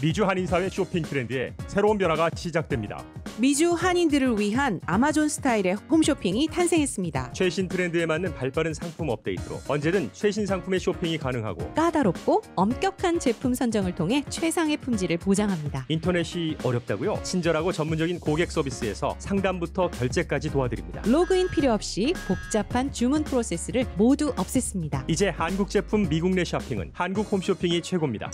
미주 한인사회 쇼핑 트렌드에 새로운 변화가 시작됩니다. 미주 한인들을 위한 아마존 스타일의 홈쇼핑이 탄생했습니다. 최신 트렌드에 맞는 발빠른 상품 업데이트로 언제든 최신 상품의 쇼핑이 가능하고 까다롭고 엄격한 제품 선정을 통해 최상의 품질을 보장합니다. 인터넷이 어렵다고요? 친절하고 전문적인 고객 서비스에서 상담부터 결제까지 도와드립니다. 로그인 필요 없이 복잡한 주문 프로세스를 모두 없앴습니다. 이제 한국 제품 미국 내 쇼핑은 한국 홈쇼핑이 최고입니다.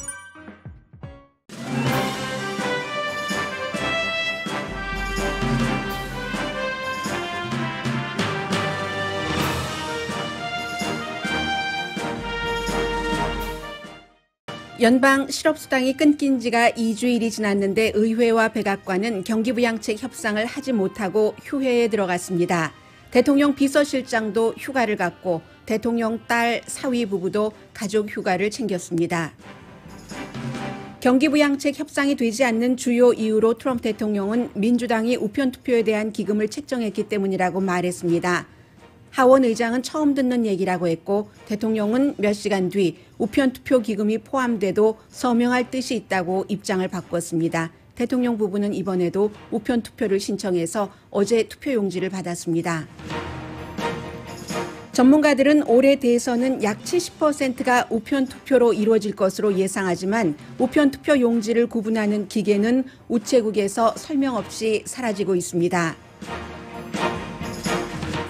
연방 실업수당이 끊긴 지가 2주일이 지났는데 의회와 백악관은 경기부양책 협상을 하지 못하고 휴회에 들어갔습니다. 대통령 비서실장도 휴가를 갔고 대통령 딸 사위 부부도 가족 휴가를 챙겼습니다. 경기부양책 협상이 되지 않는 주요 이유로 트럼프 대통령은 민주당이 우편투표에 대한 기금을 책정했기 때문이라고 말했습니다. 하원 의장은 처음 듣는 얘기라고 했고 대통령은 몇 시간 뒤 우편투표 기금이 포함돼도 서명할 뜻이 있다고 입장을 바꿨습니다. 대통령 부부는 이번에도 우편투표를 신청해서 어제 투표용지를 받았습니다. 전문가들은 올해 대선은 약 70%가 우편투표로 이루어질 것으로 예상하지만 우편투표 용지를 구분하는 기계는 우체국에서 설명 없이 사라지고 있습니다.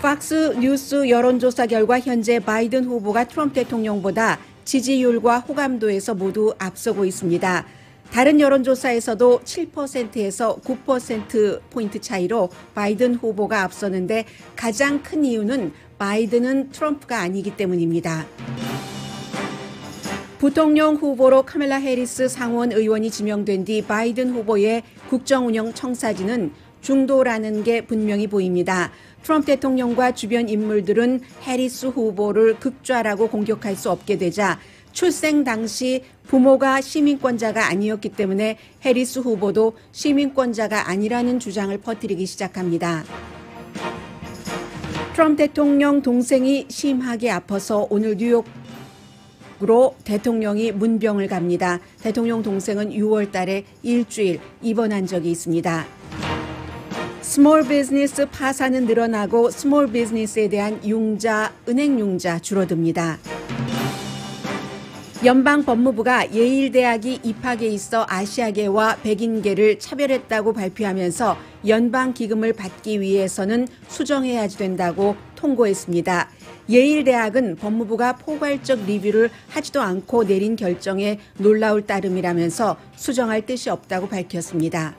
팍스 뉴스 여론조사 결과 현재 바이든 후보가 트럼프 대통령보다 지지율과 호감도에서 모두 앞서고 있습니다. 다른 여론조사에서도 7%에서 9%포인트 차이로 바이든 후보가 앞서는데 가장 큰 이유는 바이든은 트럼프가 아니기 때문입니다. 부통령 후보로 카멜라 해리스 상원 의원이 지명된 뒤 바이든 후보의 국정운영 청사진은 중도라는 게 분명히 보입니다. 트럼프 대통령과 주변 인물들은 해리스 후보를 극좌라고 공격할 수 없게 되자 출생 당시 부모가 시민권자가 아니었기 때문에 해리스 후보도 시민권자가 아니라는 주장을 퍼뜨리기 시작합니다. 트럼프 대통령 동생이 심하게 아파서 오늘 뉴욕으로 대통령이 문병을 갑니다. 대통령 동생은 6월 달에 일주일 입원한 적이 있습니다. 스몰 비즈니스 파산은 늘어나고 스몰 비즈니스에 대한 융자, 은행 융자 줄어듭니다. 연방법무부가 예일대학이 입학에 있어 아시아계와 백인계를 차별했다고 발표하면서 연방기금을 받기 위해서는 수정해야 된다고 통고했습니다. 예일대학은 법무부가 포괄적 리뷰를 하지도 않고 내린 결정에 놀라울 따름이라면서 수정할 뜻이 없다고 밝혔습니다.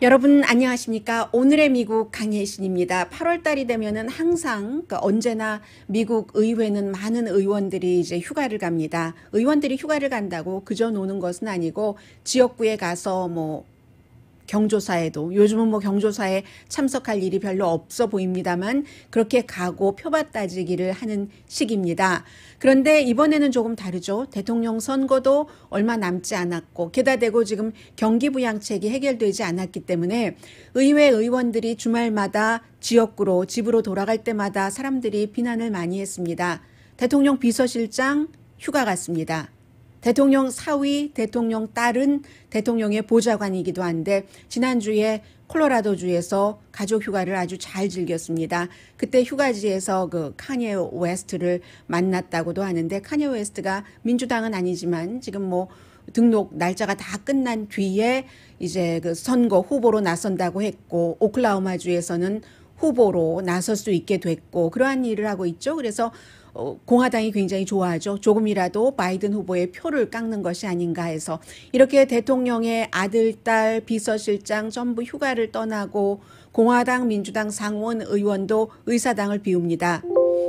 여러분 안녕하십니까? 오늘의 미국 강혜신입니다. 8월 달이 되면은 항상 언제나 미국 의회는 많은 의원들이 이제 휴가를 갑니다. 의원들이 휴가를 간다고 그저 노는 것은 아니고 지역구에 가서 경조사에도 요즘은 경조사에 참석할 일이 별로 없어 보입니다만 그렇게 가고 표밭 따지기를 하는 시기입니다. 그런데 이번에는 조금 다르죠. 대통령 선거도 얼마 남지 않았고 게다 대고 지금 경기부양책이 해결되지 않았기 때문에 의회 의원들이 주말마다 지역구로 집으로 돌아갈 때마다 사람들이 비난을 많이 했습니다. 대통령 비서실장 휴가 갔습니다. 대통령 사위, 대통령 딸은 대통령의 보좌관이기도 한데 지난주에 콜로라도주에서 가족 휴가를 아주 잘 즐겼습니다. 그때 휴가지에서 카니에 웨스트를 만났다고도 하는데 카니에 웨스트가 민주당은 아니지만 지금 등록 날짜가 다 끝난 뒤에 이제 선거 후보로 나선다고 했고 오클라호마주에서는 후보로 나설 수 있게 됐고 그러한 일을 하고 있죠. 그래서 공화당이 굉장히 좋아하죠. 조금이라도 바이든 후보의 표를 깎는 것이 아닌가 해서 이렇게 대통령의 아들, 딸, 비서실장 전부 휴가를 떠나고 공화당, 민주당 상원 의원도 의사당을 비웁니다.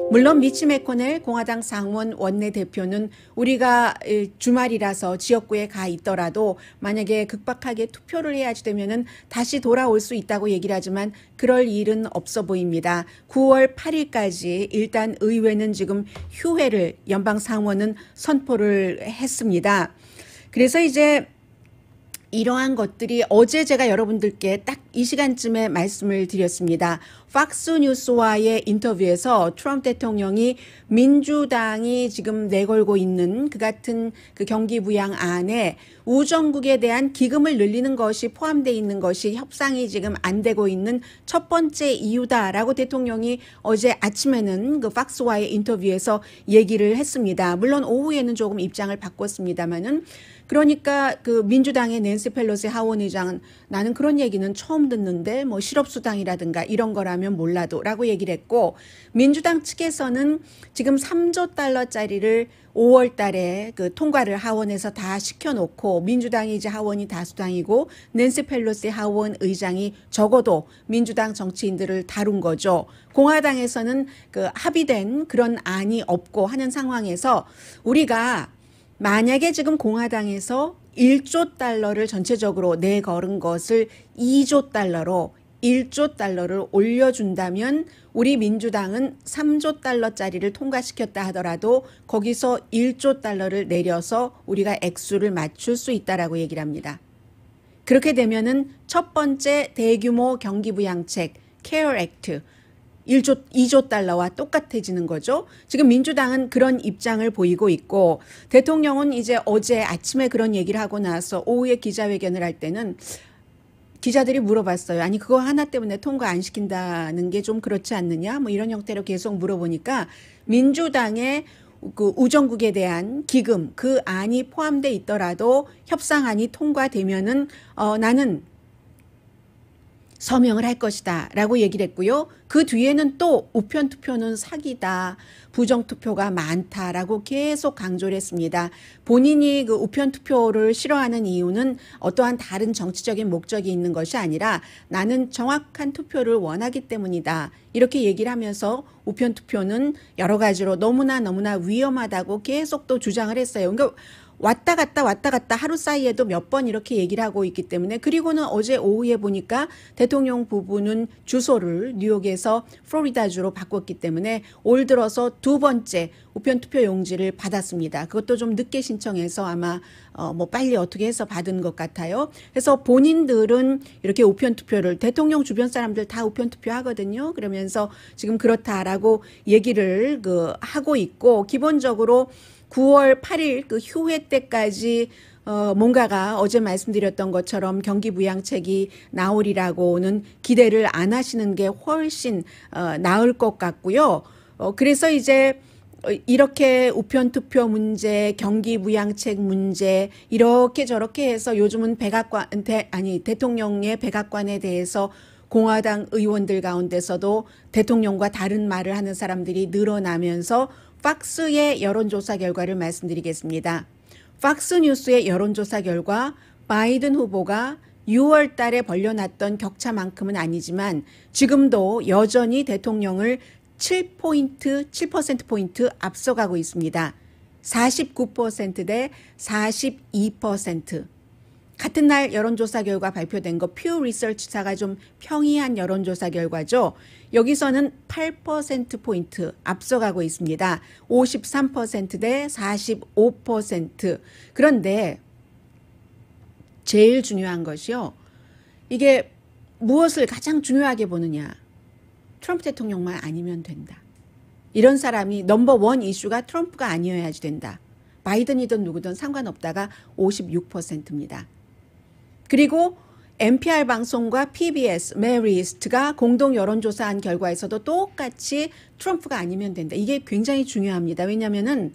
물론 미치 매코넬 공화당 상원 원내대표는 우리가 주말이라서 지역구에 가 있더라도 만약에 극박하게 투표를 해야지 되면은 다시 돌아올 수 있다고 얘기를 하지만 그럴 일은 없어 보입니다. 9월 8일까지 일단 의회는 지금 휴회를 연방 상원은 선포를 했습니다. 그래서 이제 이러한 것들이 어제 제가 여러분들께 딱 이 시간쯤에 말씀을 드렸습니다. 팍스 뉴스와의 인터뷰에서 트럼프 대통령이 민주당이 지금 내걸고 있는 그 같은 그 경기 부양안에 우정국에 대한 기금을 늘리는 것이 포함되어 있는 것이 협상이 지금 안 되고 있는 첫 번째 이유다라고 대통령이 어제 아침에는 그 팍스와의 인터뷰에서 얘기를 했습니다. 물론 오후에는 조금 입장을 바꿨습니다만은 그러니까 그 민주당의 낸시 펠로시 하원 의장은 나는 그런 얘기는 처음 듣는데 뭐 실업수당이라든가 이런 거라면 몰라도 라고 얘기를 했고 민주당 측에서는 지금 3조 달러짜리를 5월 달에 그 통과를 하원에서 다 시켜놓고 민주당이 이제 하원이 다수당이고 낸시 펠로시 하원 의장이 적어도 민주당 정치인들을 다룬 거죠. 공화당에서는 그 합의된 그런 안이 없고 하는 상황에서 우리가 만약에 지금 공화당에서 1조 달러를 전체적으로 내걸은 것을 2조 달러로 1조 달러를 올려준다면 우리 민주당은 3조 달러짜리를 통과시켰다 하더라도 거기서 1조 달러를 내려서 우리가 액수를 맞출 수 있다라고 얘기를 합니다. 그렇게 되면은 첫 번째 대규모 경기부양책 케어 액트 2조 달러와 똑같아지는 거죠. 지금 민주당은 그런 입장을 보이고 있고 대통령은 이제 어제 아침에 그런 얘기를 하고 나서 오후에 기자회견을 할 때는 기자들이 물어봤어요. 아니 그거 하나 때문에 통과 안 시킨다는 게 좀 그렇지 않느냐? 뭐 이런 형태로 계속 물어보니까 민주당의 그 우정국에 대한 기금 그 안이 포함돼 있더라도 협상안이 통과되면은 나는 서명을 할 것이다 라고 얘기를 했고요. 그 뒤에는 또 우편 투표는 사기다. 부정 투표가 많다라고 계속 강조를 했습니다. 본인이 그 우편 투표를 싫어하는 이유는 어떠한 다른 정치적인 목적이 있는 것이 아니라 나는 정확한 투표를 원하기 때문이다. 이렇게 얘기를 하면서 우편 투표는 여러 가지로 너무나 위험하다고 계속 또 주장을 했어요. 그러니까 왔다 갔다 하루 사이에도 몇 번 이렇게 얘기를 하고 있기 때문에 그리고는 어제 오후에 보니까 대통령 부부는 주소를 뉴욕에서 플로리다주로 바꿨기 때문에 올 들어서 두 번째 우편투표 용지를 받았습니다. 그것도 좀 늦게 신청해서 아마 뭐 빨리 어떻게 해서 받은 것 같아요. 그래서 본인들은 이렇게 우편투표를 대통령 주변 사람들 다 우편투표 하거든요. 그러면서 지금 그렇다라고 얘기를 하고 있고 기본적으로 9월 8일 그 휴회 때까지 뭔가가 어제 말씀드렸던 것처럼 경기부양책이 나오리라고는 기대를 안 하시는 게 훨씬 나을 것 같고요. 그래서 이제 이렇게 우편투표 문제, 경기부양책 문제 이렇게 저렇게 해서 요즘은 대통령의 백악관에 대해서 공화당 의원들 가운데서도 대통령과 다른 말을 하는 사람들이 늘어나면서 팍스의 여론조사 결과를 말씀드리겠습니다. 팍스 뉴스의 여론조사 결과 바이든 후보가 6월 달에 벌려놨던 격차만큼은 아니지만 지금도 여전히 대통령을 7%포인트 앞서가고 있습니다. 49% 대 42%. 같은 날 여론조사 결과 발표된 거 퓨 리서치사가 좀 평이한 여론조사 결과죠. 여기서는 8%포인트 앞서가고 있습니다. 53% 대 45%. 그런데 제일 중요한 것이요. 이게 무엇을 가장 중요하게 보느냐. 트럼프 대통령만 아니면 된다. 이런 사람이 넘버원 이슈가 트럼프가 아니어야지 된다. 바이든이든 누구든 상관없다가 56%입니다. 그리고 NPR 방송과 PBS, 메리스트가 공동 여론조사한 결과에서도 똑같이 트럼프가 아니면 된다. 이게 굉장히 중요합니다. 왜냐하면은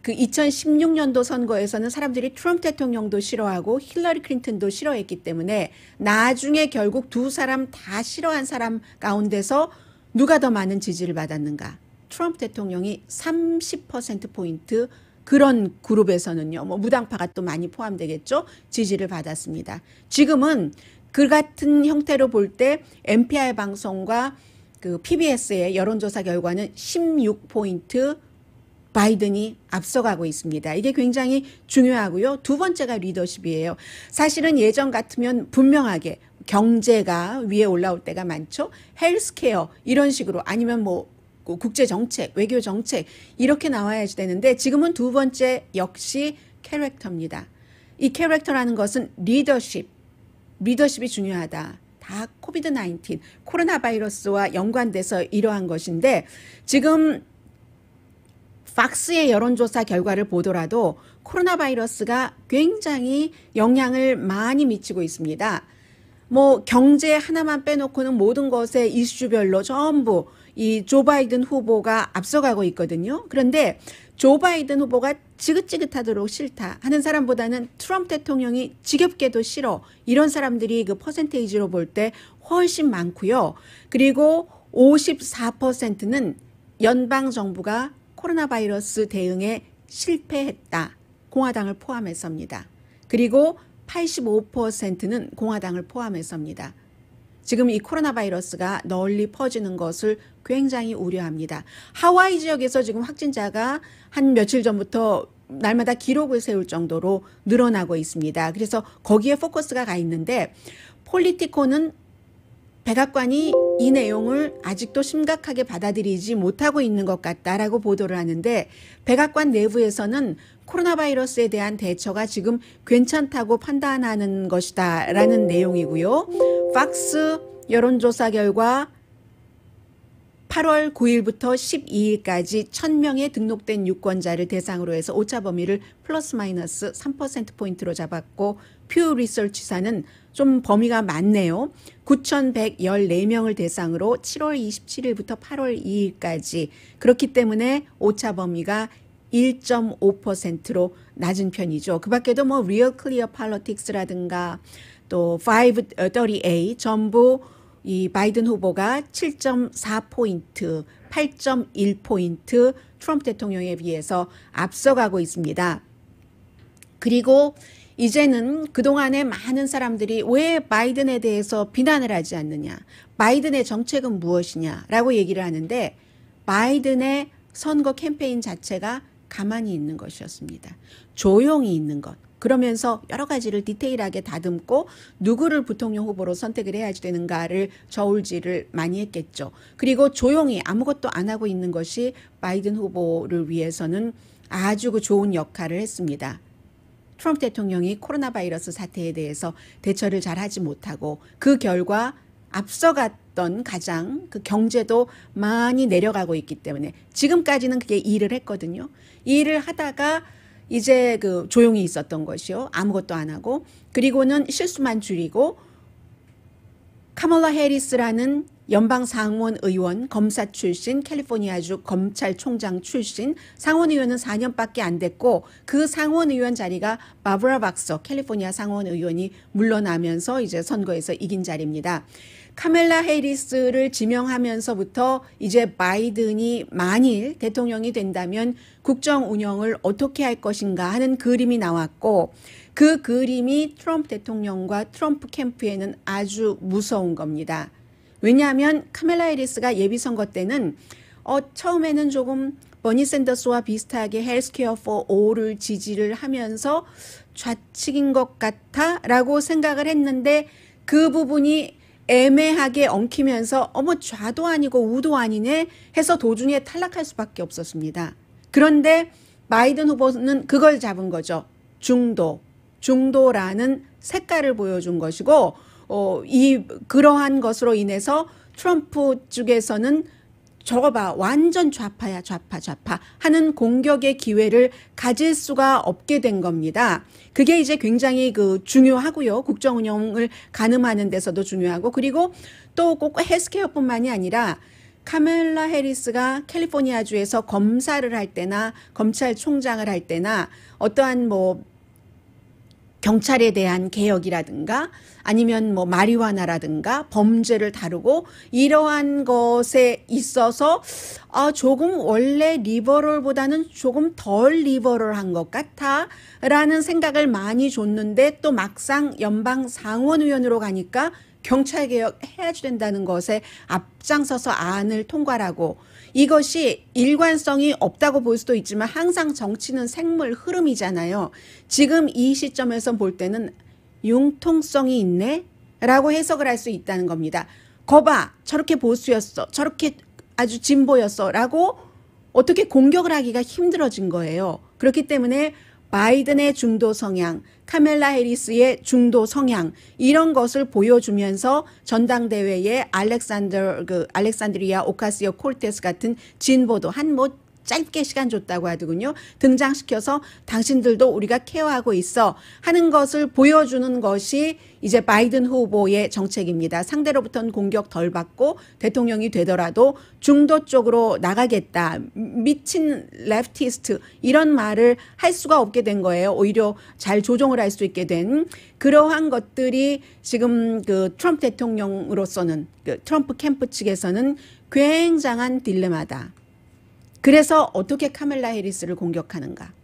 그 2016년도 선거에서는 사람들이 트럼프 대통령도 싫어하고 힐러리 클린턴도 싫어했기 때문에 나중에 결국 두 사람 다 싫어한 사람 가운데서 누가 더 많은 지지를 받았는가? 트럼프 대통령이 30%포인트 그런 그룹에서는요, 뭐 무당파가 또 많이 포함되겠죠. 지지를 받았습니다. 지금은 그 같은 형태로 볼 때 NPR 방송과 그 PBS의 여론조사 결과는 16포인트 바이든이 앞서가고 있습니다. 이게 굉장히 중요하고요. 두 번째가 리더십이에요. 사실은 예전 같으면 분명하게 경제가 위에 올라올 때가 많죠. 헬스케어 이런 식으로 아니면 뭐 국제정책, 외교정책 이렇게 나와야지 되는데 지금은 두 번째 역시 캐릭터입니다. 이 캐릭터라는 것은 리더십이 중요하다. 다 코비드-19 코로나 바이러스와 연관돼서 이러한 것인데 지금 팍스의 여론조사 결과를 보더라도 코로나 바이러스가 굉장히 영향을 많이 미치고 있습니다. 뭐 경제 하나만 빼놓고는 모든 것에 이슈별로 전부 이 조 바이든 후보가 앞서가고 있거든요. 그런데 조 바이든 후보가 지긋지긋하도록 싫다 하는 사람보다는 트럼프 대통령이 지겹게도 싫어 이런 사람들이 그 퍼센테이지로 볼 때 훨씬 많고요. 그리고 54%는 연방 정부가 코로나 바이러스 대응에 실패했다. 공화당을 포함해서입니다. 그리고 85%는 공화당을 포함해서입니다. 지금 이 코로나 바이러스가 널리 퍼지는 것을 굉장히 우려합니다. 하와이 지역에서 지금 확진자가 한 며칠 전부터 날마다 기록을 세울 정도로 늘어나고 있습니다. 그래서 거기에 포커스가 가 있는데 폴리티코는 백악관이 이 내용을 아직도 심각하게 받아들이지 못하고 있는 것 같다라고 보도를 하는데 백악관 내부에서는 코로나 바이러스에 대한 대처가 지금 괜찮다고 판단하는 것이다라는 내용이고요. 팍스 여론조사 결과 8월 9일부터 12일까지 1000명의 등록된 유권자를 대상으로 해서 오차 범위를 플러스 마이너스 3%포인트로 잡았고 퓨 리서치사는 좀 범위가 많네요. 9,114명을 대상으로 7월 27일부터 8월 2일까지 그렇기 때문에 오차 범위가 1.5%로 낮은 편이죠. 그 밖에도 뭐 리얼 클리어 팔로틱스라든가 또 538 전부 이 바이든 후보가 7.4포인트, 8.1포인트 트럼프 대통령에 비해서 앞서가고 있습니다. 그리고 이제는 그동안에 많은 사람들이 왜 바이든에 대해서 비난을 하지 않느냐, 바이든의 정책은 무엇이냐라고 얘기를 하는데 바이든의 선거 캠페인 자체가 가만히 있는 것이었습니다. 조용히 있는 것. 그러면서 여러 가지를 디테일하게 다듬고 누구를 부통령 후보로 선택을 해야지 되는가를 저울질을 많이 했겠죠. 그리고 조용히 아무것도 안 하고 있는 것이 바이든 후보를 위해서는 아주 좋은 역할을 했습니다. 트럼프 대통령이 코로나 바이러스 사태에 대해서 대처를 잘 하지 못하고 그 결과 앞서갔던 가장 그 경제도 많이 내려가고 있기 때문에 지금까지는 그게 일을 했거든요. 이 일을 하다가 이제 그 조용히 있었던 것이요. 아무것도 안 하고 그리고는 실수만 줄이고 카멀라 해리스라는 연방 상원 의원, 검사 출신, 캘리포니아주 검찰총장 출신, 상원 의원은 4년밖에 안 됐고 그 상원 의원 자리가 바브라 박서, 캘리포니아 상원 의원이 물러나면서 이제 선거에서 이긴 자리입니다. 카멜라 해리스를 지명하면서부터 이제 바이든이 만일 대통령이 된다면 국정 운영을 어떻게 할 것인가 하는 그림이 나왔고 그 그림이 트럼프 대통령과 트럼프 캠프에는 아주 무서운 겁니다. 왜냐하면 카멜라 해리스가 예비선거 때는 처음에는 조금 버니 샌더스와 비슷하게 헬스케어 포 올을 지지를 하면서 좌측인 것 같아라고 생각을 했는데 그 부분이 애매하게 엉키면서 좌도 아니고 우도 아니네 해서 도중에 탈락할 수밖에 없었습니다. 그런데 바이든 후보는 그걸 잡은 거죠. 중도라는 색깔을 보여준 것이고 그러한 것으로 인해서 트럼프 쪽에서는 저거 봐 완전 좌파야 좌파 하는 공격의 기회를 가질 수가 없게 된 겁니다. 그게 이제 굉장히 중요하고요. 국정 운영을 가늠하는 데서도 중요하고 그리고 또 꼭 헬스케어뿐만이 아니라 카멜라 해리스가 캘리포니아주에서 검사를 할 때나 검찰총장을 할 때나 어떠한 경찰에 대한 개혁이라든가 아니면 마리화나라든가 범죄를 다루고 이러한 것에 있어서 조금 원래 리버럴보다는 조금 덜 리버럴한 것 같아라는 생각을 많이 줬는데 또 막상 연방 상원의원으로 가니까 경찰 개혁 해야지 된다는 것에 앞장서서 안을 통과하고 이것이 일관성이 없다고 볼 수도 있지만 항상 정치는 생물 흐름이잖아요. 지금 이 시점에서 볼 때는 융통성이 있네? 라고 해석을 할 수 있다는 겁니다. 거봐, 저렇게 보수였어. 저렇게 아주 진보였어. 라고 어떻게 공격을 하기가 힘들어진 거예요. 그렇기 때문에 바이든의 중도 성향, 카멜라 해리스의 중도 성향 이런 것을 보여주면서 전당대회에 알렉산드리아 오카시오 콜테스 같은 진보도 한 짧게 시간 줬다고 하더군요. 등장시켜서 당신들도 우리가 케어하고 있어 하는 것을 보여주는 것이 이제 바이든 후보의 정책입니다. 상대로부터는 공격 덜 받고 대통령이 되더라도 중도 쪽으로 나가겠다. 미친 레프티스트 이런 말을 할 수가 없게 된 거예요. 오히려 잘 조종을 할 수 있게 된 그러한 것들이 지금 그 트럼프 대통령으로서는 트럼프 캠프 측에서는 굉장한 딜레마다. 그래서 어떻게 카멜라 해리스를 공격하는가?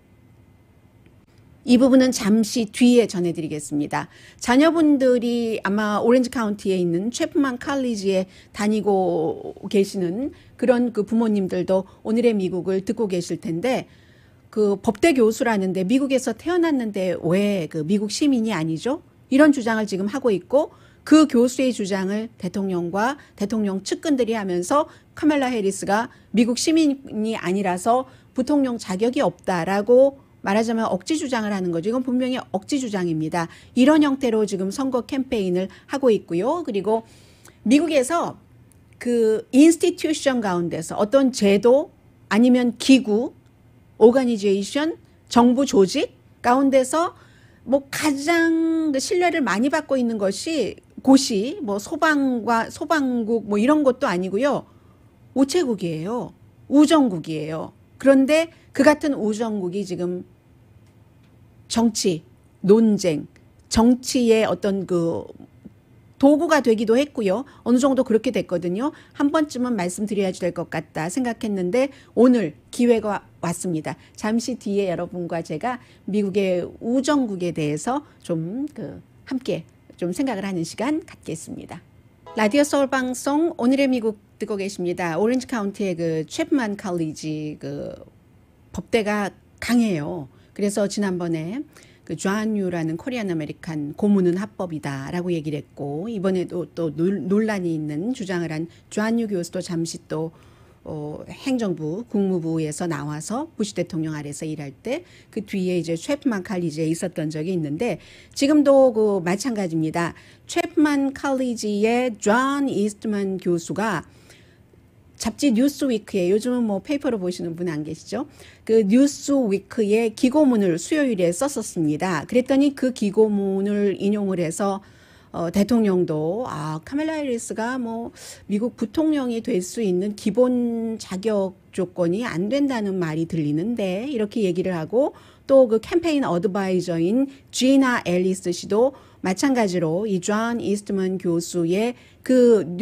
이 부분은 잠시 뒤에 전해드리겠습니다. 자녀분들이 아마 오렌지 카운티에 있는 체프만 칼리지에 다니고 계시는 그런 그 부모님들도 오늘의 미국을 듣고 계실 텐데 그 법대 교수라는데 미국에서 태어났는데 왜 그 미국 시민이 아니죠? 이런 주장을 지금 하고 있고 그 교수의 주장을 대통령과 대통령 측근들이 하면서 카멜라 해리스가 미국 시민이 아니라서 부통령 자격이 없다라고 말하자면 억지 주장을 하는 거죠. 이건 분명히 억지 주장입니다. 이런 형태로 지금 선거 캠페인을 하고 있고요. 그리고 미국에서 그 인스티튜션 가운데서 어떤 제도 아니면 기구, 오가니제이션, 정부 조직 가운데서 뭐 가장 신뢰를 많이 받고 있는 것이 곳이 뭐 소방국 뭐 이런 것도 아니고요. 우체국이에요. 우정국이에요. 그런데 그 같은 우정국이 지금 정치, 논쟁, 정치의 어떤 그 도구가 되기도 했고요. 어느 정도 그렇게 됐거든요. 한 번쯤은 말씀드려야지 될 것 같다 생각했는데 오늘 기회가 왔습니다. 잠시 뒤에 여러분과 제가 미국의 우정국에 대해서 좀 함께 좀 생각을 하는 시간 갖겠습니다. 라디오 서울 방송 오늘의 미국 듣고 계십니다. 오렌지 카운티의 그 체프만 칼리지 그 법대가 강해요. 그래서 지난번에 그 좌안유라는 코리안 아메리칸 고문은 합법이다라고 얘기를 했고 이번에도 또 논란이 있는 주장을 한 좌안유 교수도 잠시 또 행정부 국무부에서 나와서 부시 대통령 아래서 일할 때 그 뒤에 이제 체프만 칼리지에 있었던 적이 있는데 지금도 그 마찬가지입니다. 체프만 칼리지의 존 이스트만 교수가 잡지 뉴스위크에 요즘은 뭐 페이퍼로 보시는 분 안 계시죠? 그 뉴스위크의 기고문을 수요일에 썼었습니다. 그랬더니 그 기고문을 인용을 해서 대통령도 카멜라 해리스가 뭐 미국 부통령이 될 수 있는 기본 자격 조건이 안 된다는 말이 들리는데 이렇게 얘기를 하고 또 그 캠페인 어드바이저인 지나 앨리스 씨도 마찬가지로 이 존 이스트먼 교수의 그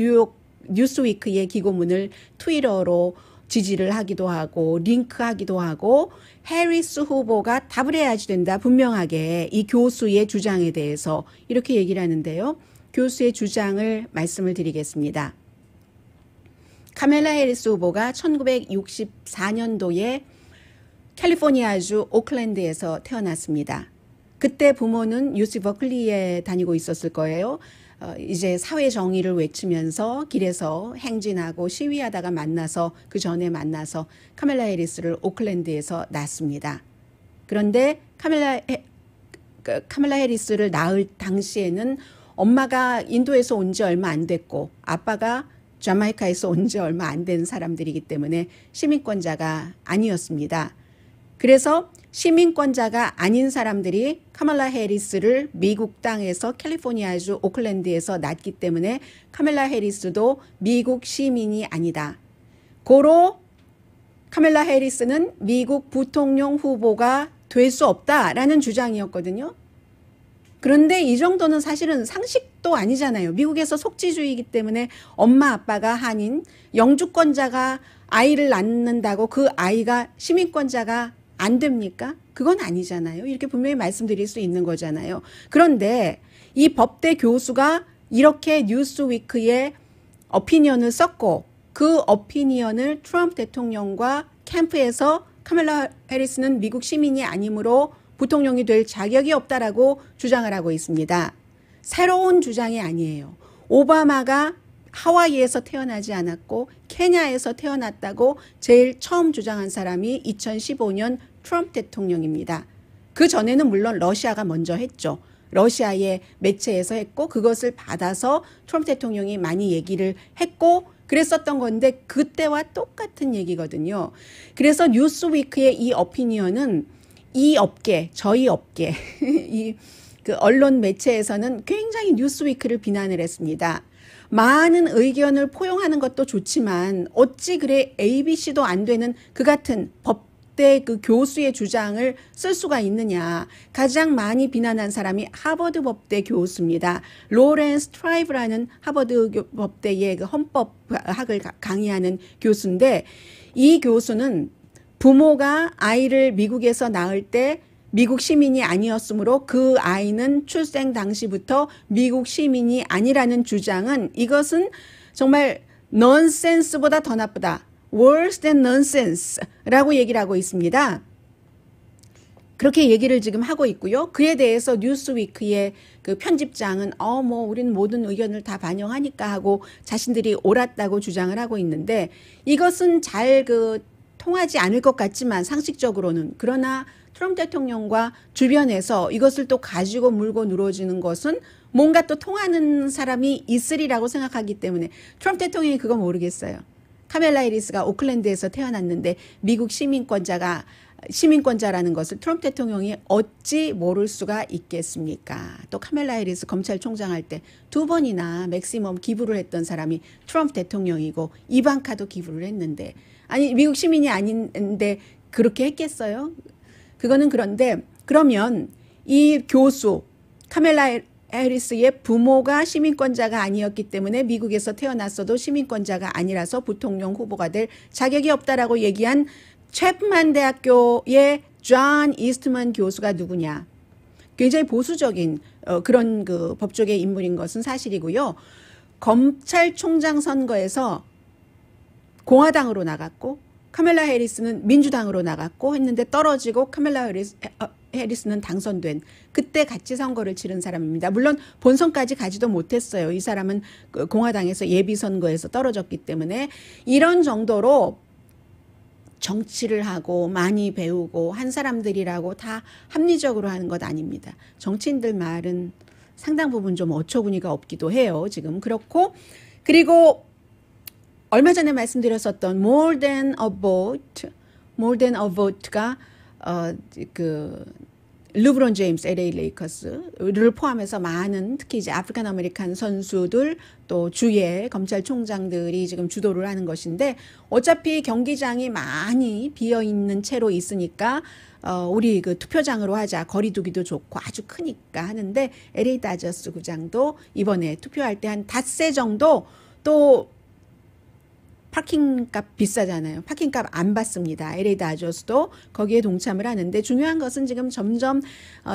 뉴스위크의 기고문을 트위터로 지지를 하기도 하고 링크하기도 하고 해리스 후보가 답을 해야지 된다. 분명하게 이 교수의 주장에 대해서 이렇게 얘기를 하는데요. 교수의 주장을 말씀을 드리겠습니다. 카멜라 해리스 후보가 1964년도에 캘리포니아주 오클랜드에서 태어났습니다. 그때 부모는 UC 버클리에 다니고 있었을 거예요. 이제 사회 정의를 외치면서 길에서 행진하고 시위하다가 만나서 그 전에 만나서 카멜라 해리스를 오클랜드에서 낳았습니다. 그런데 카멜라 해리스를 낳을 당시에는 엄마가 인도에서 온 지 얼마 안 됐고 아빠가 자마이카에서 온 지 얼마 안 된 사람들이기 때문에 시민권자가 아니었습니다. 그래서 시민권자가 아닌 사람들이 카멜라 해리스를 미국 땅에서 캘리포니아주 오클랜드에서 낳기 때문에 카멜라 해리스도 미국 시민이 아니다. 고로 카멜라 해리스는 미국 부통령 후보가 될 수 없다라는 주장이었거든요. 그런데 이 정도는 사실은 상식도 아니잖아요. 미국에서 속지주의이기 때문에 엄마 아빠가 한인 영주권자가 아이를 낳는다고 그 아이가 시민권자가 안 됩니까? 그건 아니잖아요. 이렇게 분명히 말씀드릴 수 있는 거잖아요. 그런데 이 법대 교수가 이렇게 뉴스위크에 어피니언을 썼고 그 어피니언을 트럼프 대통령과 캠프에서 카멜라 해리스는 미국 시민이 아니므로 부통령이 될 자격이 없다라고 주장을 하고 있습니다. 새로운 주장이 아니에요. 오바마가 하와이에서 태어나지 않았고 케냐에서 태어났다고 제일 처음 주장한 사람이 2015년 트럼프 대통령입니다. 그 전에는 물론 러시아가 먼저 했죠. 러시아의 매체에서 했고 그것을 받아서 트럼프 대통령이 많이 얘기를 했고 그랬었던 건데 그때와 똑같은 얘기거든요. 그래서 뉴스위크의 이 오피니언은 이 업계, 저희 업계, 이 그 언론 매체에서는 굉장히 뉴스위크를 비난을 했습니다. 많은 의견을 포용하는 것도 좋지만 어찌 그래 ABC도 안 되는 그 같은 법대 그 교수의 주장을 쓸 수가 있느냐. 가장 많이 비난한 사람이 하버드 법대 교수입니다. 로렌스 트라이브라는 하버드 법대의 그 헌법학을 강의하는 교수인데 이 교수는 부모가 아이를 미국에서 낳을 때 미국 시민이 아니었으므로 그 아이는 출생 당시부터 미국 시민이 아니라는 주장은 이것은 정말 넌센스보다 더 나쁘다. Worse than nonsense라고 얘기를 하고 있습니다. 그렇게 얘기를 지금 하고 있고요. 그에 대해서 뉴스위크의 그 편집장은 우리는 모든 의견을 다 반영하니까 하고 자신들이 옳았다고 주장을 하고 있는데 이것은 잘 통하지 않을 것 같지만 상식적으로는 그러나 트럼프 대통령과 주변에서 이것을 또 가지고 물고 늘어지는 것은 뭔가 또 통하는 사람이 있으리라고 생각하기 때문에 트럼프 대통령이 그거 모르겠어요. 카멜라 해리스가 오클랜드에서 태어났는데 미국 시민권자라는 것을 트럼프 대통령이 어찌 모를 수가 있겠습니까? 또 카멜라 해리스 검찰총장 할 때 2번이나 맥시멈 기부를 했던 사람이 트럼프 대통령이고 이방카도 기부를 했는데 아니 미국 시민이 아닌데 그렇게 했겠어요? 그거는 그런데 그러면 이 교수 카멜라 해리스의 부모가 시민권자가 아니었기 때문에 미국에서 태어났어도 시민권자가 아니라서 부통령 후보가 될 자격이 없다라고 얘기한 챕만 대학교의 존 이스트먼 교수가 누구냐. 굉장히 보수적인 그런 그 법조계 인물인 것은 사실이고요. 검찰총장 선거에서 공화당으로 나갔고 카멜라 해리스는 민주당으로 나갔고 했는데 떨어지고 카멜라 해리스는 당선된 그때 같이 선거를 치른 사람입니다. 물론 본선까지 가지도 못했어요. 이 사람은 공화당에서 예비선거에서 떨어졌기 때문에 이런 정도로 정치를 하고 많이 배우고 한 사람들이라고 다 합리적으로 하는 것 아닙니다. 정치인들 말은 상당 부분 좀 어처구니가 없기도 해요. 지금 그렇고 그리고 얼마 전에 말씀드렸었던 More Than a Vote가 르브론 제임스 LA 레이커스를 포함해서 많은 특히 이제 아프리칸 아메리칸 선수들 또 주의 검찰총장들이 지금 주도를 하는 것인데 어차피 경기장이 많이 비어 있는 채로 있으니까 우리 그 투표장으로 하자. 거리두기도 좋고 아주 크니까 하는데 LA 다저스 구장도 이번에 투표할 때 한 닷새 정도 또 파킹값 비싸잖아요. 파킹값 안 받습니다. LA 다저스도 거기에 동참을 하는데 중요한 것은 지금 점점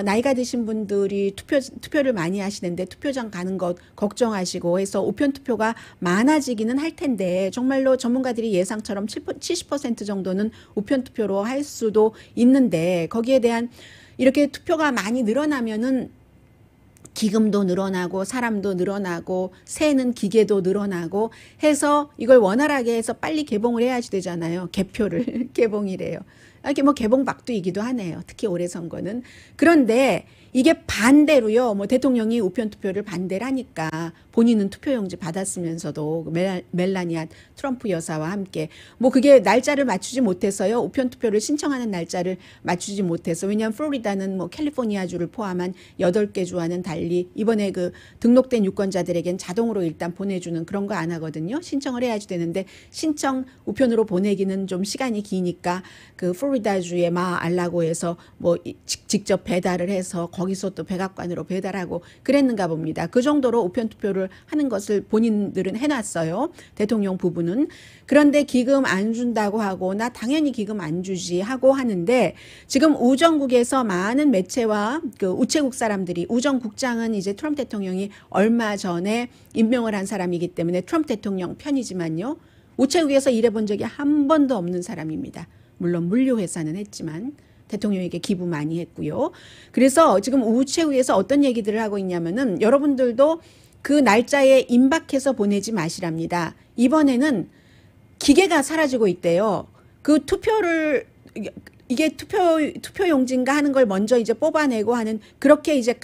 나이가 드신 분들이 투표를 많이 하시는데 투표장 가는 것 걱정하시고 해서 우편 투표가 많아지기는 할 텐데 정말로 전문가들이 예상처럼 70% 정도는 우편 투표로 할 수도 있는데 거기에 대한 이렇게 투표가 많이 늘어나면은 기금도 늘어나고 사람도 늘어나고 새는 기계도 늘어나고 해서 이걸 원활하게 해서 빨리 개봉을 해야지 되잖아요. 개표를 개봉이래요. 이렇게 뭐 개봉 막두이기도 하네요. 특히 올해 선거는. 그런데 이게 반대로요. 뭐 대통령이 우편 투표를 반대를 하니까 본인은 투표용지 받았으면서도 멜라니아 트럼프 여사와 함께 뭐 그게 날짜를 맞추지 못해서요. 우편 투표를 신청하는 날짜를 맞추지 못해서 왜냐하면 플로리다는 뭐 캘리포니아주를 포함한 8개 주와는 달리 이번에 그 등록된 유권자들에겐 자동으로 일단 보내주는 그런 거 안 하거든요. 신청을 해야지 되는데 신청 우편으로 보내기는 좀 시간이 기니까 그 플로리다주의 마알라고에서 뭐 직접 배달을 해서 거기서 또 백악관으로 배달하고 그랬는가 봅니다. 그 정도로 우편 투표를 하는 것을 본인들은 해놨어요. 대통령 부부는. 그런데 기금 안 준다고 하고 나 당연히 기금 안 주지 하고 하는데 지금 우정국에서 많은 매체와 그 우체국 사람들이 우정국장은 이제 트럼프 대통령이 얼마 전에 임명을 한 사람이기 때문에 트럼프 대통령 편이지만요. 우체국에서 일해본 적이 한 번도 없는 사람입니다. 물론 물류회사는 했지만 대통령에게 기부 많이 했고요. 그래서 지금 우체국에서 어떤 얘기들을 하고 있냐면은 여러분들도 그 날짜에 임박해서 보내지 마시랍니다. 이번에는 기계가 사라지고 있대요. 그 투표를 이게 투표용지인가 하는 걸 먼저 이제 뽑아내고 하는 그렇게 이제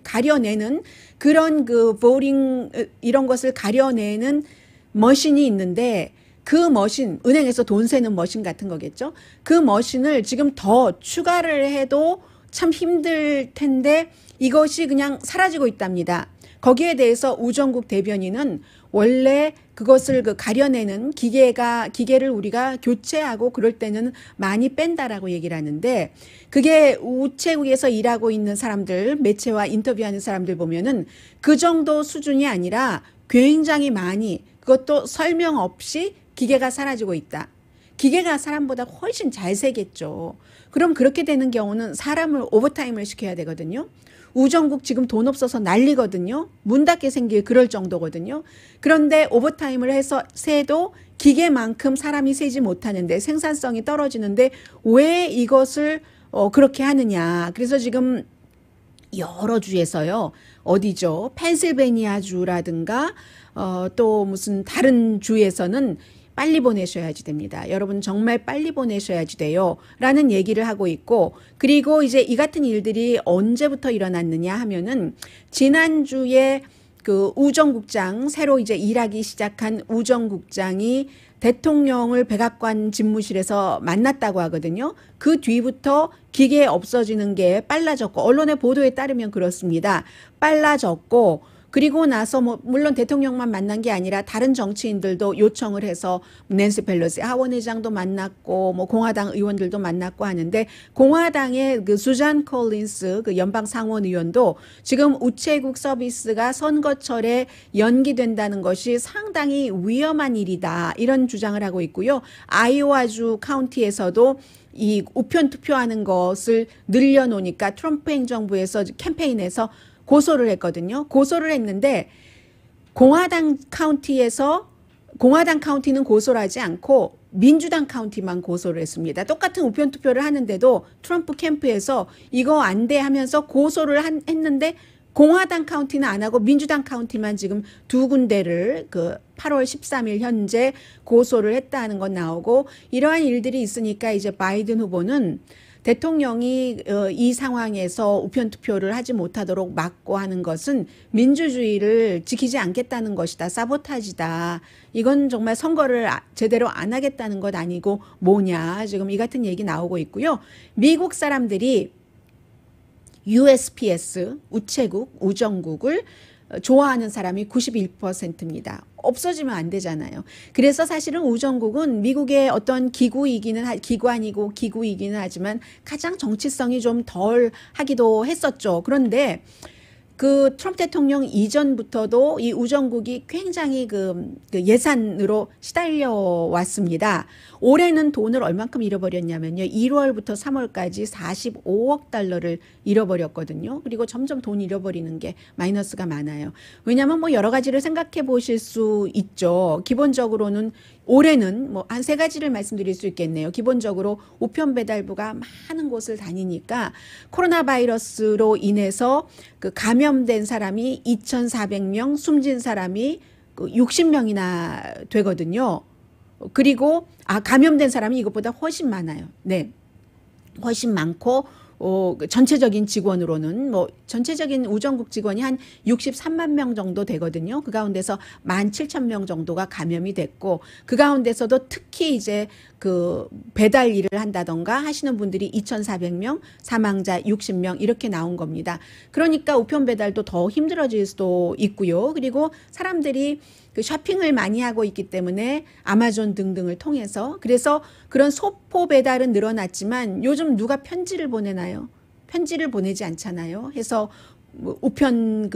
가려내는 그런 그 보링 이런 것을 가려내는 머신이 있는데 그 머신, 은행에서 돈 세는 머신 같은 거겠죠. 그 머신을 지금 더 추가를 해도 참 힘들 텐데 이것이 그냥 사라지고 있답니다. 거기에 대해서 우정국 대변인은 원래 그것을 가려내는 기계를 우리가 교체하고 그럴 때는 많이 뺀다라고 얘기를 하는데 그게 우체국에서 일하고 있는 사람들, 매체와 인터뷰하는 사람들 보면은 그 정도 수준이 아니라 굉장히 많이 그것도 설명 없이 기계가 사라지고 있다. 기계가 사람보다 훨씬 잘 세겠죠. 그럼 그렇게 되는 경우는 사람을 오버타임을 시켜야 되거든요. 우정국 지금 돈 없어서 난리거든요. 문 닫게 생길 그럴 정도거든요. 그런데 오버타임을 해서 세도 기계만큼 사람이 세지 못하는데 생산성이 떨어지는데 왜 이것을 그렇게 하느냐. 그래서 지금 여러 주에서요. 어디죠? 펜실베니아 주라든가 또 무슨 다른 주에서는 빨리 보내셔야지 됩니다. 여러분 정말 빨리 보내셔야지 돼요. 라는 얘기를 하고 있고 그리고 이제 이 같은 일들이 언제부터 일어났느냐 하면은 지난주에 그 우정국장 새로 이제 일하기 시작한 우정국장이 대통령을 백악관 집무실에서 만났다고 하거든요. 그 뒤부터 기계 없어지는 게 빨라졌고 언론의 보도에 따르면 그렇습니다. 빨라졌고 그리고 나서 뭐 물론 대통령만 만난 게 아니라 다른 정치인들도 요청을 해서 낸시 펠로시 하원의장도 만났고 뭐 공화당 의원들도 만났고 하는데 공화당의 그 수잔 콜린스 그 연방 상원 의원도 지금 우체국 서비스가 선거철에 연기된다는 것이 상당히 위험한 일이다 이런 주장을 하고 있고요. 아이오와주 카운티에서도 이 우편 투표하는 것을 늘려놓으니까 트럼프 행정부에서 캠페인에서 고소를 했거든요. 고소를 했는데 공화당 카운티는 고소를 하지 않고 민주당 카운티만 고소를 했습니다. 똑같은 우편 투표를 하는데도 트럼프 캠프에서 이거 안 돼 하면서 고소를 했는데 공화당 카운티는 안 하고 민주당 카운티만 지금 두 군데를 그 8월 13일 현재 고소를 했다는 건 나오고 이러한 일들이 있으니까 이제 바이든 후보는 대통령이 이 상황에서 우편 투표를 하지 못하도록 막고 하는 것은 민주주의를 지키지 않겠다는 것이다. 사보타지다. 이건 정말 선거를 제대로 안 하겠다는 것 아니고 뭐냐. 지금 이 같은 얘기 나오고 있고요. 미국 사람들이 USPS, 우체국, 우정국을 좋아하는 사람이 91%입니다. 없어지면 안 되잖아요. 그래서 사실은 우정국은 미국의 어떤 기구이기는 하지만 가장 정치성이 좀 덜 하기도 했었죠. 그런데 그 트럼프 대통령 이전부터도 이 우정국이 굉장히 그 예산으로 시달려 왔습니다. 올해는 돈을 얼만큼 잃어버렸냐면요. 1월부터 3월까지 45억 달러를 잃어버렸거든요. 그리고 점점 돈 잃어버리는 게 마이너스가 많아요. 왜냐하면 뭐 여러 가지를 생각해 보실 수 있죠. 기본적으로는 올해는 뭐 한 세 가지를 말씀드릴 수 있겠네요. 기본적으로 우편 배달부가 많은 곳을 다니니까 코로나 바이러스로 인해서 그 감염된 사람이 2,400명, 숨진 사람이 60명이나 되거든요. 그리고 감염된 사람이 이것보다 훨씬 많아요. 네, 훨씬 많고 전체적인 직원으로는 뭐 전체적인 우정국 직원이 한 63만 명 정도 되거든요. 그 가운데서 17,000명 정도가 감염이 됐고 그 가운데서도 특히 이제 그 배달 일을 한다던가 하시는 분들이 2,400명, 사망자 60명 이렇게 나온 겁니다. 그러니까 우편 배달도 더 힘들어질 수도 있고요. 그리고 사람들이 그 쇼핑을 많이 하고 있기 때문에 아마존 등등을 통해서 그래서 그런 소포 배달은 늘어났지만 요즘 누가 편지를 보내나요? 편지를 보내지 않잖아요. 해서 우편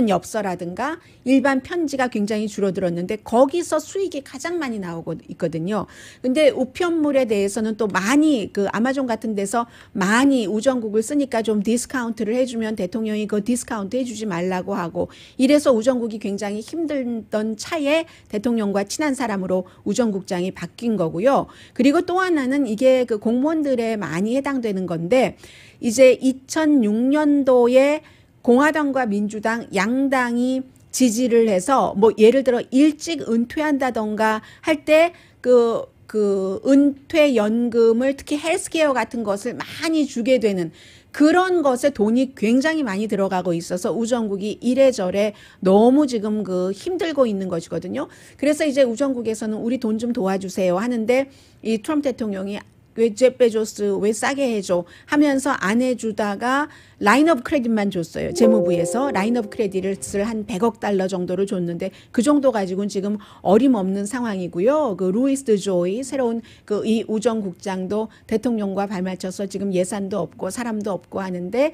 엽서라든가 일반 편지가 굉장히 줄어들었는데 거기서 수익이 가장 많이 나오고 있거든요. 근데 우편물에 대해서는 또 많이 그 아마존 같은 데서 많이 우정국을 쓰니까 좀 디스카운트를 해주면 대통령이 그 디스카운트 해주지 말라고 하고 이래서 우정국이 굉장히 힘들던 차에 대통령과 친한 사람으로 우정국장이 바뀐 거고요. 그리고 또 하나는 이게 그 공무원들에 많이 해당되는 건데 이제 2006년도에 공화당과 민주당 양당이 지지를 해서 뭐 예를 들어 일찍 은퇴한다던가 할 때 그 그 은퇴연금을 특히 헬스케어 같은 것을 많이 주게 되는 그런 것에 돈이 굉장히 많이 들어가고 있어서 우정국이 이래저래 너무 지금 그 힘들고 있는 것이거든요. 그래서 이제 우정국에서는 우리 돈 좀 도와주세요 하는데 이 트럼프 대통령이 왜 제프 베조스 왜 싸게 해줘 하면서 안 해주다가 라인 오브 크레딧만 줬어요. 재무부에서 라인 오브 크레딧을 한 100억 달러 정도를 줬는데 그 정도 가지고는 지금 어림없는 상황이고요. 그 루이스 조이 새로운 그 이 우정국장도 대통령과 발맞춰서 지금 예산도 없고 사람도 없고 하는데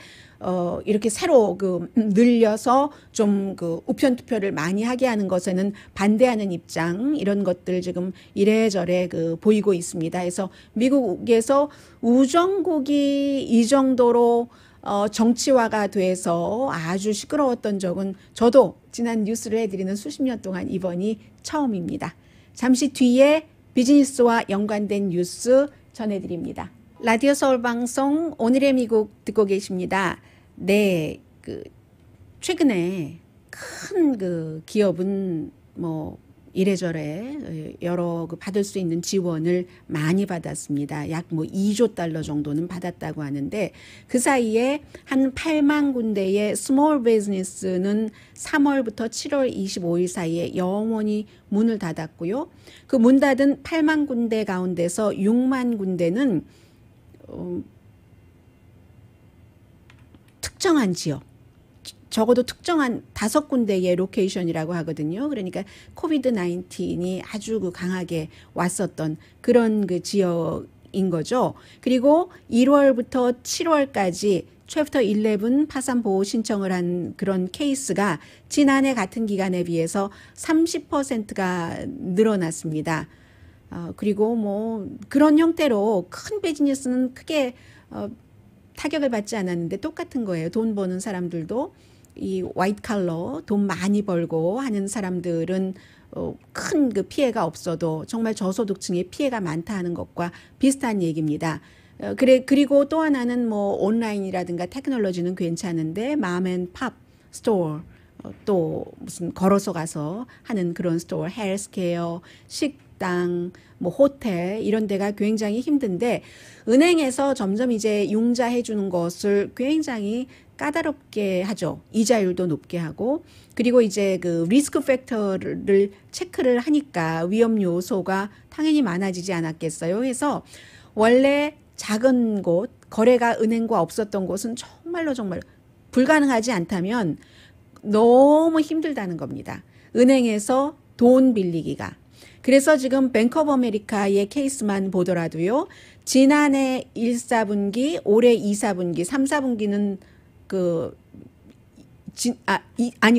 이렇게 새로 그 늘려서 좀 그 우편 투표를 많이 하게 하는 것에는 반대하는 입장 이런 것들 지금 이래저래 그 보이고 있습니다. 그래서 미국에서 우정국이 이 정도로 정치화가 돼서 아주 시끄러웠던 적은 저도 지난 뉴스를 해드리는 수십 년 동안 이번이 처음입니다. 잠시 뒤에 비즈니스와 연관된 뉴스 전해드립니다. 라디오 서울 방송 오늘의 미국 듣고 계십니다. 네, 그 최근에 큰 그 기업은 뭐 이래저래 여러 그 받을 수 있는 지원을 많이 받았습니다. 약 뭐 2조 달러 정도는 받았다고 하는데 그 사이에 한 8만 군데의 스몰 비즈니스는 3월부터 7월 25일 사이에 영원히 문을 닫았고요. 그 문 닫은 8만 군데 가운데서 6만 군데는 특정한 지역 적어도 특정한 5군데의 로케이션이라고 하거든요. 그러니까 코비드 19이 아주 그 강하게 왔었던 그런 그 지역인 거죠. 그리고 1월부터 7월까지 챕터 11 파산 보호 신청을 한 그런 케이스가 지난해 같은 기간에 비해서 30%가 늘어났습니다. 그리고 뭐 그런 형태로 큰 비즈니스는 크게 타격을 받지 않았는데 똑같은 거예요. 돈 버는 사람들도 이 화이트 칼러 돈 많이 벌고 하는 사람들은 큰 그 피해가 없어도 정말 저소득층의 피해가 많다 하는 것과 비슷한 얘기입니다. 그리고 또 하나는 뭐 온라인이라든가 테크놀로지는 괜찮은데 맘앤팝 스토어 또 무슨 걸어서 가서 하는 그런 스토어 헬스케어 식당 뭐 호텔 이런 데가 굉장히 힘든데 은행에서 점점 이제 융자해 주는 것을 굉장히 까다롭게 하죠. 이자율도 높게 하고 그리고 이제 그 리스크 팩터를 체크를 하니까 위험 요소가 당연히 많아지지 않았겠어요. 그래서 원래 작은 곳 거래가 은행과 없었던 곳은 정말 불가능하지 않다면 너무 힘들다는 겁니다. 은행에서 돈 빌리기가. 그래서 지금 뱅크 오브 아메리카의 케이스만 보더라도요. 지난해 1, 4분기, 올해 2, 4분기, 3, 4분기는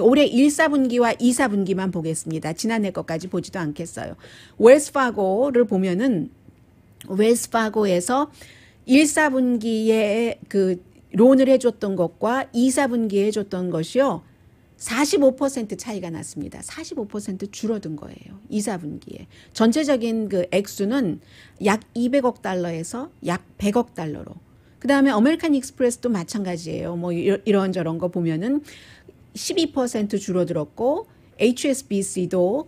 올해 1, 4분기와 2, 4분기만 보겠습니다. 지난해 것까지 보지도 않겠어요. 웰스파고를 보면은 웰스파고에서 1, 4분기에 그 론을 해줬던 것과 2, 4분기에 해줬던 것이요. 45% 차이가 났습니다. 45% 줄어든 거예요. 2, 4분기에. 전체적인 그 액수는 약 200억 달러에서 약 100억 달러로. 그 다음에 아메리칸 익스프레스도 마찬가지예요. 뭐 이런저런 거 보면은 12% 줄어들었고 HSBC도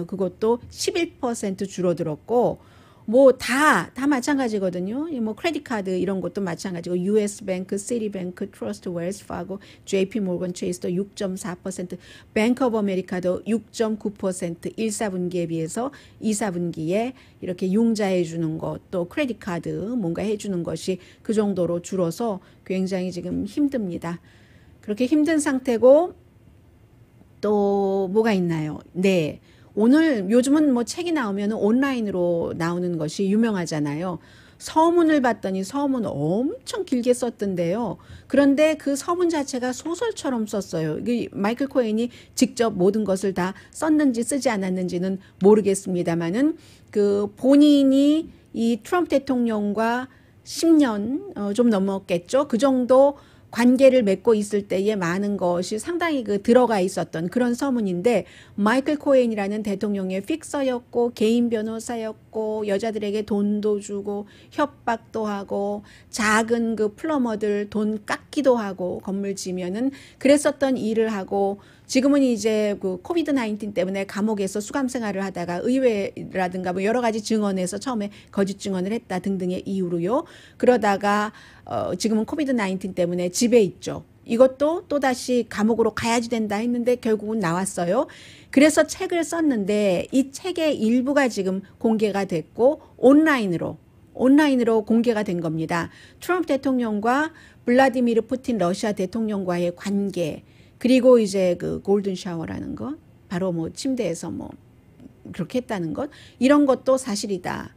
그것도 11% 줄어들었고 뭐 다 마찬가지거든요. 뭐 크레딧 카드 이런 것도 마찬가지고 US 뱅크, 시티뱅크, 트러스트, 웰스파고, JP 모건 체이스도 6.4%, 뱅크 오브 아메리카도 6.9% 1, 4분기에 비해서 2, 4분기에 이렇게 융자해 주는 것, 또 크레딧 카드 뭔가 해 주는 것이 그 정도로 줄어서 굉장히 지금 힘듭니다. 그렇게 힘든 상태고 또 뭐가 있나요? 네. 오늘 요즘은 뭐 책이 나오면 온라인으로 나오는 것이 유명하잖아요. 서문을 봤더니 서문 엄청 길게 썼던데요. 그런데 그 서문 자체가 소설처럼 썼어요. 마이클 코엔이 직접 모든 것을 다 썼는지 쓰지 않았는지는 모르겠습니다만은 그 본인이 이 트럼프 대통령과 10년 좀 넘었겠죠. 그 정도 관계를 맺고 있을 때에 많은 것이 상당히 그 들어가 있었던 그런 서문인데 마이클 코엔이라는 대통령의 픽서였고 개인 변호사였고 여자들에게 돈도 주고 협박도 하고 작은 그 플러머들 돈 깎기도 하고 건물 지면은 그랬었던 일을 하고 지금은 이제 그 코비드 19 때문에 감옥에서 수감 생활을 하다가 의회라든가 뭐 여러 가지 증언에서 처음에 거짓 증언을 했다 등등의 이유로요. 그러다가 지금은 코비드 19 때문에 집에 있죠. 이것도 또다시 감옥으로 가야지 된다 했는데 결국은 나왔어요. 그래서 책을 썼는데 이 책의 일부가 지금 공개가 됐고 온라인으로 공개가 된 겁니다. 트럼프 대통령과 블라디미르 푸틴 러시아 대통령과의 관계, 그리고 이제 그 골든 샤워라는 거, 바로 뭐 침대에서 뭐 그렇게 했다는 것, 이런 것도 사실이다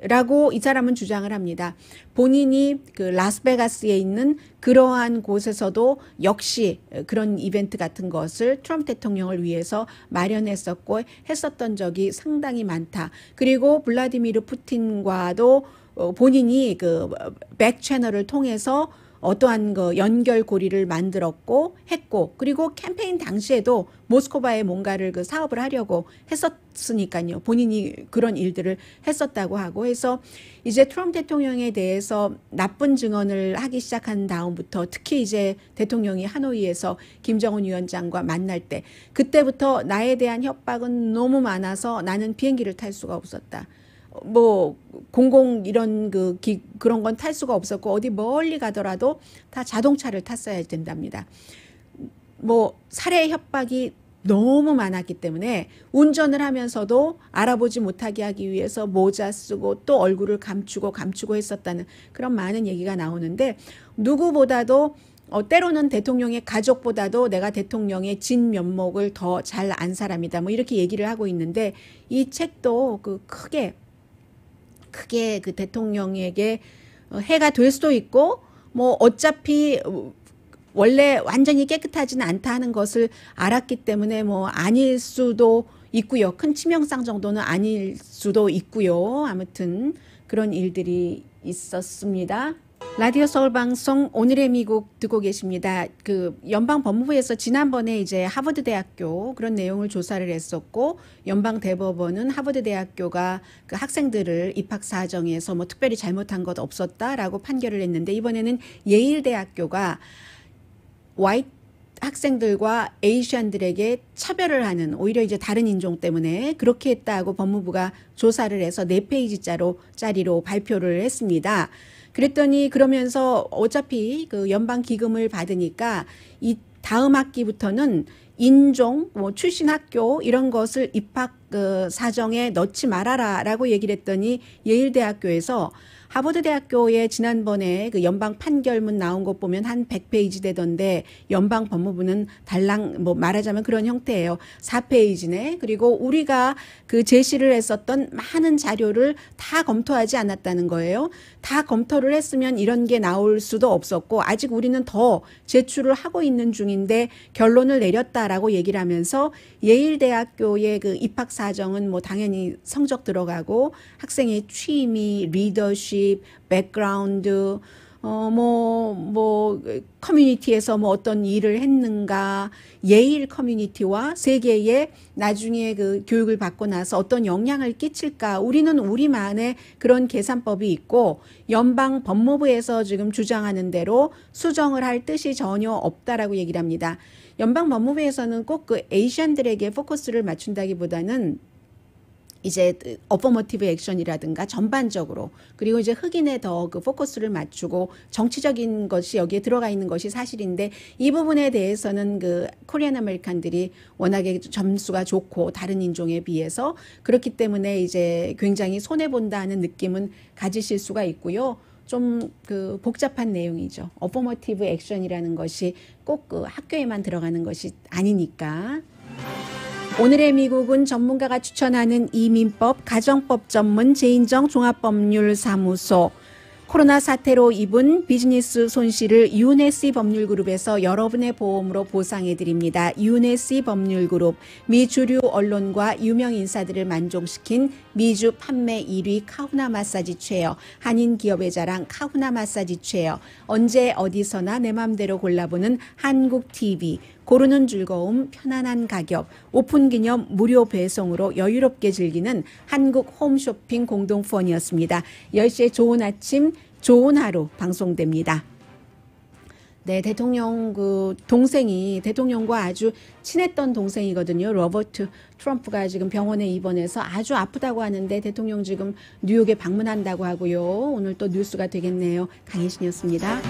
라고 이 사람은 주장을 합니다. 본인이 그 라스베가스에 있는 그러한 곳에서도 역시 그런 이벤트 같은 것을 트럼프 대통령을 위해서 마련했었고 했었던 적이 상당히 많다. 그리고 블라디미르 푸틴과도 본인이 그 백 채널을 통해서 어떠한 그 연결고리를 만들었고 했고, 그리고 캠페인 당시에도 모스크바에 뭔가를 그 사업을 하려고 했었으니까요. 본인이 그런 일들을 했었다고 하고 해서 이제 트럼프 대통령에 대해서 나쁜 증언을 하기 시작한 다음부터, 특히 이제 대통령이 하노이에서 김정은 위원장과 만날 때, 그때부터 나에 대한 협박은 너무 많아서 나는 비행기를 탈 수가 없었다. 뭐 공공 이런 그런 건 탈 수가 없었고 어디 멀리 가더라도 다 자동차를 탔어야 된답니다. 뭐 살해 협박이 너무 많았기 때문에 운전을 하면서도 알아보지 못하게 하기 위해서 모자 쓰고 또 얼굴을 감추고 했었다는 그런 많은 얘기가 나오는데, 누구보다도 때로는 대통령의 가족보다도 내가 대통령의 진 면목을 더 잘 안 사람이다, 뭐 이렇게 얘기를 하고 있는데, 이 책도 그 크게 그 대통령에게 해가 될 수도 있고, 뭐 어차피 원래 완전히 깨끗하지는 않다 하는 것을 알았기 때문에 뭐 아닐 수도 있고요. 큰 치명상 정도는 아닐 수도 있고요. 아무튼 그런 일들이 있었습니다. 라디오 서울 방송 오늘의 미국 듣고 계십니다. 그 연방 법무부에서 지난번에 이제 하버드 대학교 그런 내용을 조사를 했었고, 연방 대법원은 하버드 대학교가 그 학생들을 입학 사정에서 뭐 특별히 잘못한 것 없었다라고 판결을 했는데, 이번에는 예일 대학교가 화이트 학생들과 에이시안들에게 차별을 하는, 오히려 이제 다른 인종 때문에 그렇게 했다고 법무부가 조사를 해서 4페이지짜리로 발표를 했습니다. 그랬더니 그러면서 어차피 그 연방 기금을 받으니까 이 다음 학기부터는 인종, 뭐 출신 학교 이런 것을 입학 사정에 넣지 말아라라고 얘기를 했더니, 예일 대학교에서 하버드 대학교에 지난번에 그 연방 판결문 나온 것 보면 한 100페이지 되던데, 연방 법무부는 달랑 뭐 말하자면 그런 형태예요. 4페이지네. 그리고 우리가 그 제시를 했었던 많은 자료를 다 검토하지 않았다는 거예요. 다 검토를 했으면 이런 게 나올 수도 없었고, 아직 우리는 더 제출을 하고 있는 중인데 결론을 내렸다라고 얘기를 하면서, 예일 대학교의 그 입학 사정은 뭐 당연히 성적 들어가고 학생의 취미, 리더십, 백그라운드, 커뮤니티에서 뭐 어떤 일을 했는가, 예일 커뮤니티와 세계에 나중에 그 교육을 받고 나서 어떤 영향을 끼칠까, 우리는 우리만의 그런 계산법이 있고, 연방 법무부에서 지금 주장하는 대로 수정을 할 뜻이 전혀 없다라고 얘기를 합니다. 연방 법무부에서는 꼭 그 에이시안들에게 포커스를 맞춘다기보다는 이제 어퍼머티브 액션이라든가 전반적으로, 그리고 이제 흑인에 더 그 포커스를 맞추고 정치적인 것이 여기에 들어가 있는 것이 사실인데, 이 부분에 대해서는 그 코리안 아메리칸들이 워낙에 점수가 좋고 다른 인종에 비해서 그렇기 때문에 이제 굉장히 손해 본다는 느낌은 가지실 수가 있고요. 좀 그 복잡한 내용이죠. 어퍼머티브 액션이라는 것이 꼭 그 학교에만 들어가는 것이 아니니까. 오늘의 미국은 전문가가 추천하는 이민법, 가정법 전문 제인정 종합법률사무소, 코로나 사태로 입은 비즈니스 손실을 UNSC 법률그룹에서 여러분의 보험으로 보상해드립니다. UNSC 법률그룹, 미주류 언론과 유명 인사들을 만족시킨 미주 판매 1위 카후나 마사지 체어, 한인 기업의 자랑 카후나 마사지 체어, 언제 어디서나 내 맘대로 골라보는 한국 TV, 고르는 즐거움, 편안한 가격, 오픈 기념 무료 배송으로 여유롭게 즐기는 한국 홈쇼핑 공동후원이었습니다. 10시에 좋은 아침, 좋은 하루 방송됩니다. 네, 대통령 그 동생이 대통령과 아주 친했던 동생이거든요. 로버트 트럼프가 지금 병원에 입원해서 아주 아프다고 하는데 대통령 지금 뉴욕에 방문한다고 하고요. 오늘 또 뉴스가 되겠네요. 강혜신이었습니다.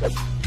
you